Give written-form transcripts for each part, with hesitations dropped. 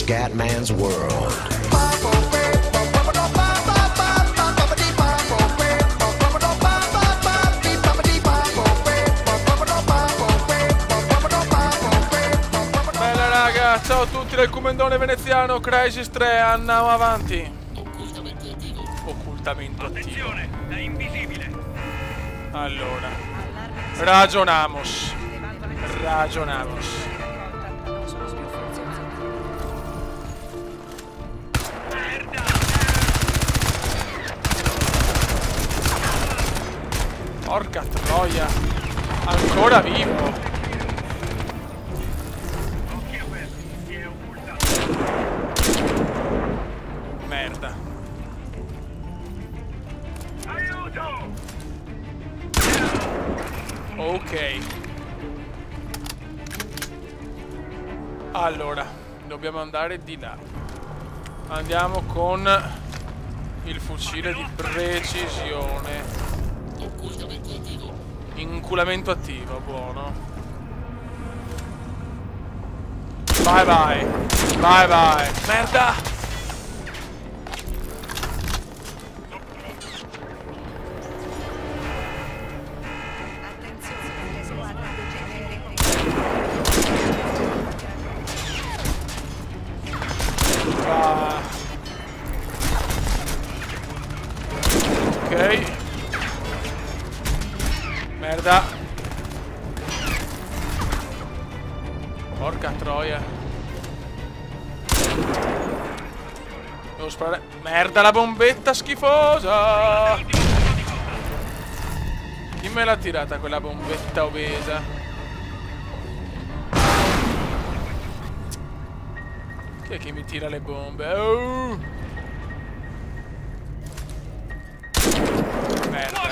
Scatman's world. Bella raga, ciao a tutti dal Comendone veneziano, Crysis 3, andiamo avanti. Occultamento attivo. Occultamento attivo. Attenzione, è invisibile. Allora, ragionamos. Porca troia, ancora vivo. Occhi aperti, si è occultato. Merda. Aiuto! Ok. Allora, dobbiamo andare di là. Andiamo con il fucile di precisione. Occultamento attivo. Inculamento attivo, buono. Vai vai. Vai vai. Merda! Ah. Ok. Merda. Porca troia. Devo sparare. Merda, la bombetta schifosa. Chi me l'ha tirata quella bombetta obesa? Chi è che mi tira le bombe? Oh. Merda.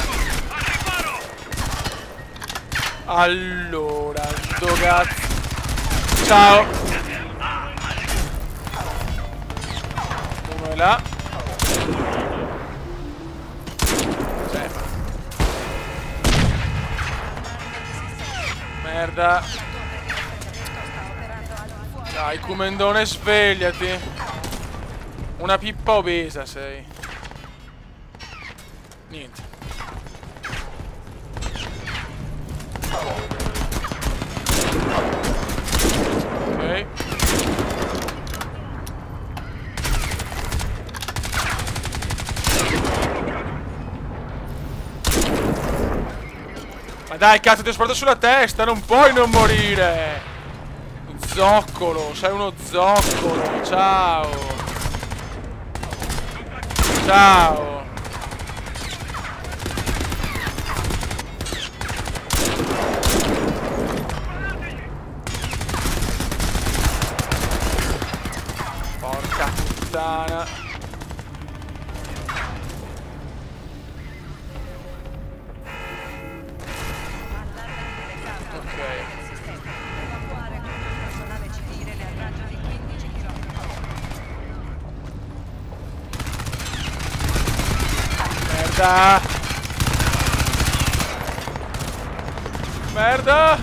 Allora, sto cazzo. Ciao. Uno è là. Merda. Dai, Comendone, svegliati. Una pippa obesa sei. Niente. Ok. Ma dai, cazzo, ti ho sparato sulla testa, non puoi non morire! Zoccolo, sei uno zoccolo, ciao! Ciao! Porca puttana! Merda! Merda!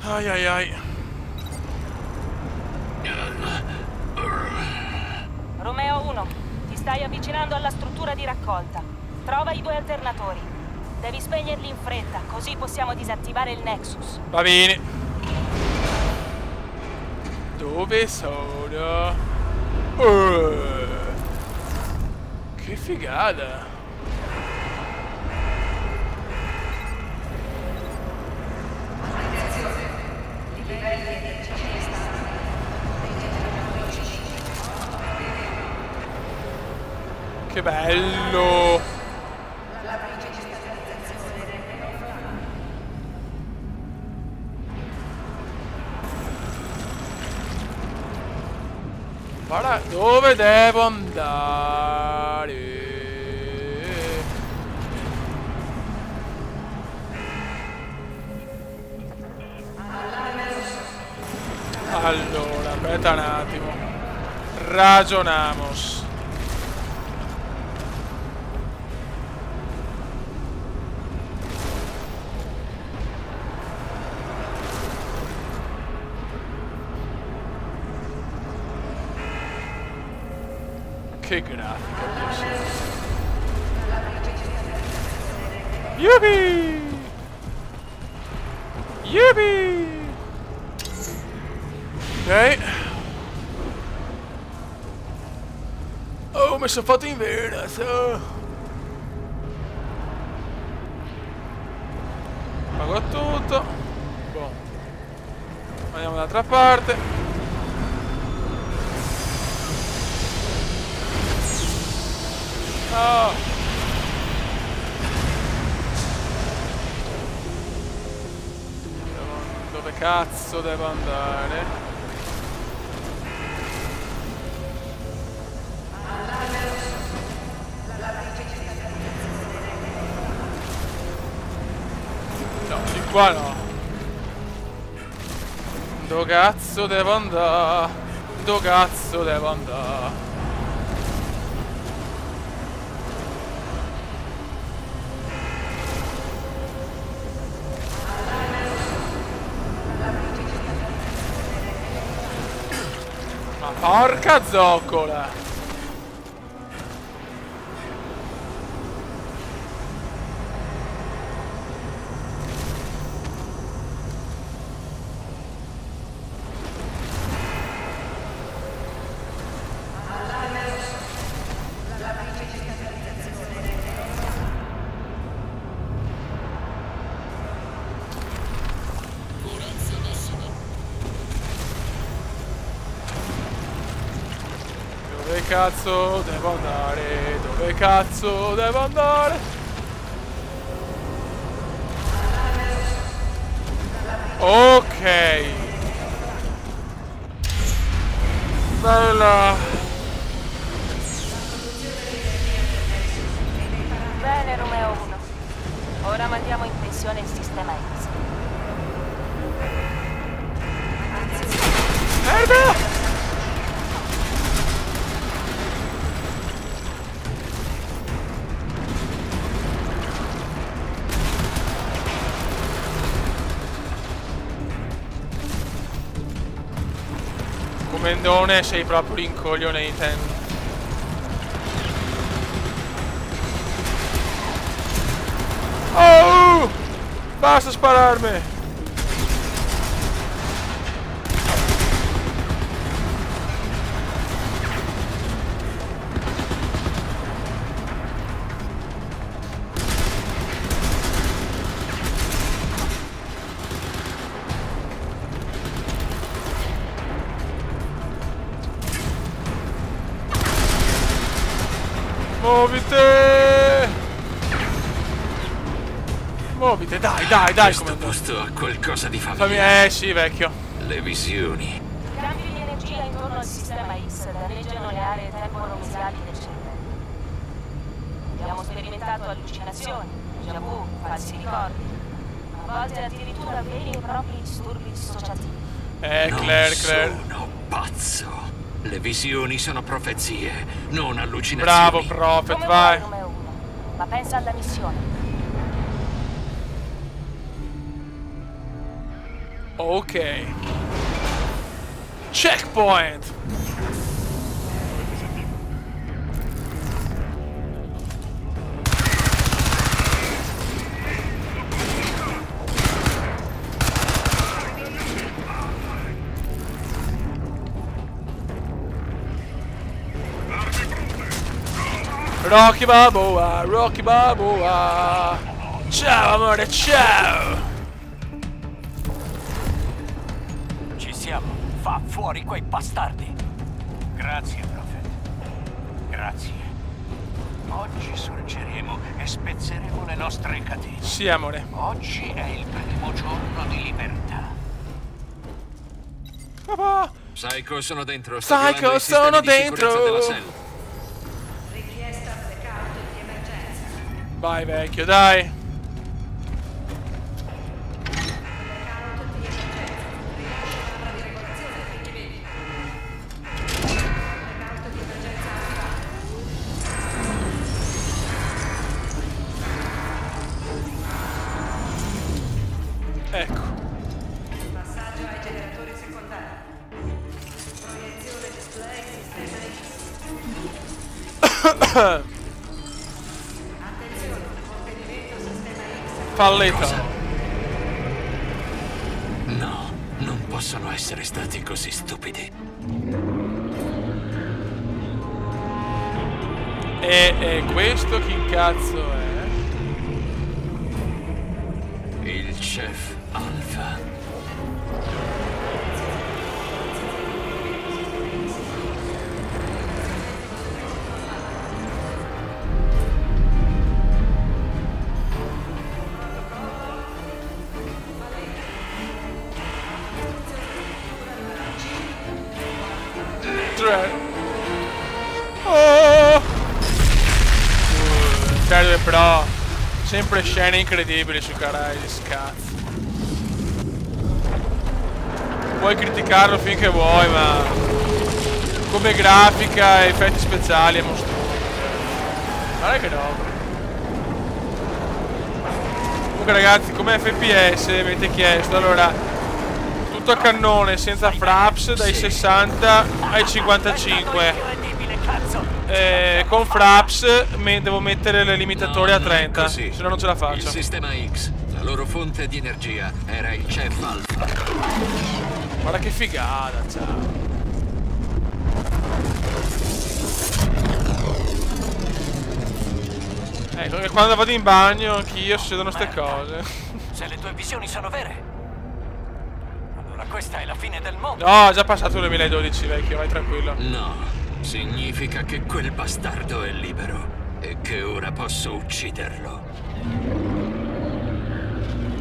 Ai ai ai. Romeo 1, ti stai avvicinando alla struttura di raccolta. Trova i 2 alternatori. Devi spegnerli in fretta, così possiamo disattivare il Nexus. Va bene. Dove sono? Che figata! Che bello! Guarda, dove devo andare? Allora, aspetta un attimo. Ragionamos. Che grafica, Dio. Yubi! Yubi! Ok. Oh, mi sono fatto in vera, so. Pago tutto. Boh. Andiamo dall'altra parte. Oh. Dove cazzo devo andare? No, di qua no. Dove cazzo devo andare? Dove cazzo devo andare? Ma porca zoccola! Dove cazzo devo andare? Dove cazzo devo andare? Ok. Bella. Bene, Romeo 1. Ora mandiamo in pensione il sistema X. Merda! Comendone, sei proprio rincoglionite. Oh! Basta spararmi! Muovite! Muovite, dai, dai, dai, Questo posto ha qualcosa di fammi... familiare. sì, vecchio. Le visioni. I campi di energia intorno al sistema X danneggiano le aree temporomesiali del cervello. Abbiamo sperimentato allucinazioni, déjà vu, falsi ricordi. A volte addirittura veri e propri disturbi dissociativi. Claire. Sono pazzo. Le visioni sono profezie, non allucinazioni. Bravo, Prophet, Come vai. vuoi, Romeo 1, ma pensa alla missione. Ok. Checkpoint. Rocky Balboa, Rocky Balboa. Ciao amore, ciao. Ci siamo. Fa fuori quei bastardi. Grazie, Prophet. Grazie. Oggi sorgeremo e spezzeremo le nostre catene. Sì, amore. Oggi è il primo giorno di libertà. Papà. Psycho, sono dentro. Psycho, sono dentro. Vai vecchio, dai. Ecco. Passaggio ai generatori secondari. Proiezione display sistema X. Fallito. No, non possono essere stati così stupidi. E questo chi cazzo è? Il chef Alpha. Oh! Serve però sempre scene incredibili su Crysis, cazzo. Puoi criticarlo finché vuoi, ma come grafica e effetti speciali è mostruoso. Guarda che roba. Comunque ragazzi, come FPS mi avete chiesto, allora tutto a cannone senza fraps dai 60 ai 55. Con fraps devo mettere il limitatore a 30, se no non ce la faccio. Il sistema X, la loro fonte di energia era il chef Alpha. Guarda che figata, ciao. Perché quando vado in bagno anch'io succedono ste cose. Se le tue visioni sono vere, allora questa è la fine del mondo. No, è già passato il 2012, vecchio, vai tranquillo. No, significa che quel bastardo è libero e che ora posso ucciderlo.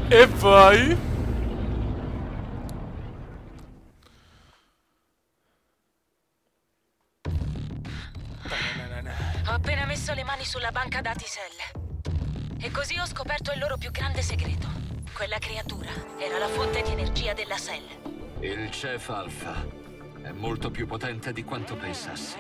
E poi? Ho appena messo le mani sulla banca dati Cell. E così ho scoperto il loro più grande segreto. Quella creatura era la fonte di energia della Cell. Il chef Alpha è molto più potente di quanto pensassi.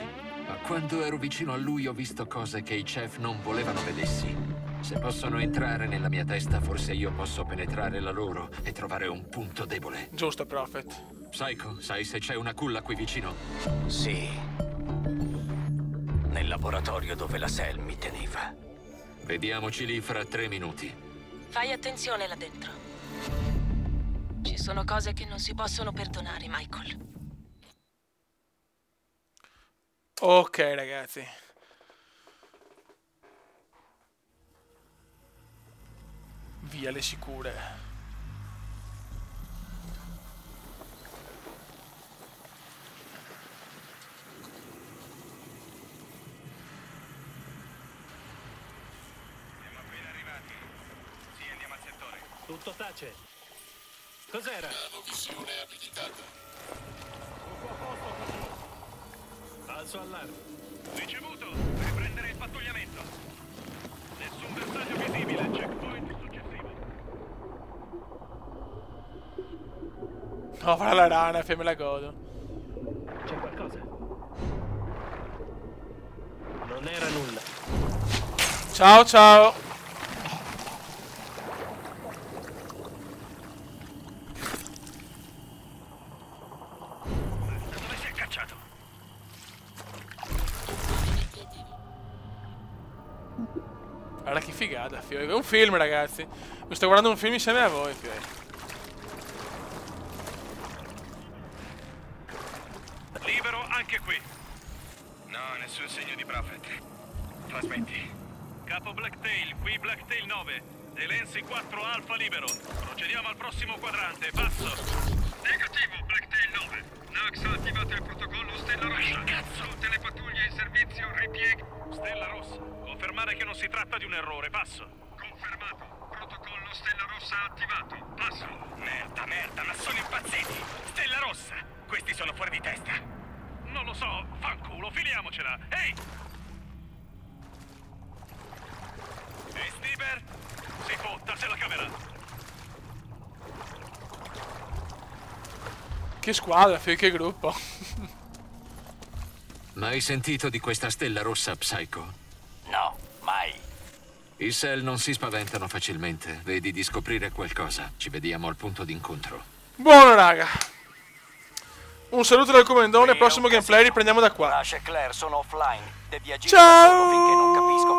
Ma quando ero vicino a lui ho visto cose che i chef non volevano vedessi. Se possono entrare nella mia testa, forse io posso penetrare la loro e trovare un punto debole. Giusto, Prophet. Psycho, sai se c'è una culla qui vicino? Sì. Nel laboratorio dove la Cell mi teneva. Vediamoci lì fra 3 minuti. Fai attenzione là dentro. Ci sono cose che non si possono perdonare, Michael. Ok, ragazzi. Via le sicure. Tutto tace. Cos'era? Visione abilitata. Tutto a posto. Falso allarme. Ricevuto. Riprendere il pattugliamento. Nessun bersaglio visibile. Checkpoint successivo. No, farà la rana, me la godo. C'è qualcosa? Non era nulla. Ciao, ciao. Dove si è cacciato? Guarda che figata, fio. È un film, ragazzi. Mi sto guardando un film insieme a voi, fio. Libero anche qui. No, nessun segno di Prophet. Trasmetti. Capo Blacktail, qui Blacktail 9. Elensi 4 Alfa libero. Procediamo al prossimo quadrante. Passo. Negativo, Blacktail 9. Nax ha attivato il protocollo Stella Rossa. Che cazzo? Tutte le pattuglie in servizio ripieg... Stella Rossa. Confermare che non si tratta di un errore. Passo. Confermato. Protocollo Stella Rossa attivato. Passo. Merda, ma sono impazziti. Stella Rossa. Questi sono fuori di testa. Non lo so. Fanculo, filiamocela. Ehi! E Sniper? Si fotta, se la caverà. Che squadra, fio, che gruppo. Mai sentito di questa stella rossa, Psycho? No, mai. I Cell non si spaventano facilmente. Vedi di scoprire qualcosa. Ci vediamo al punto d'incontro. Buono, raga. Un saluto dal comandone, prossimo gameplay riprendiamo da qua. Nash e Claire sono offline. Devi agire Ciao! da solo finché non capisco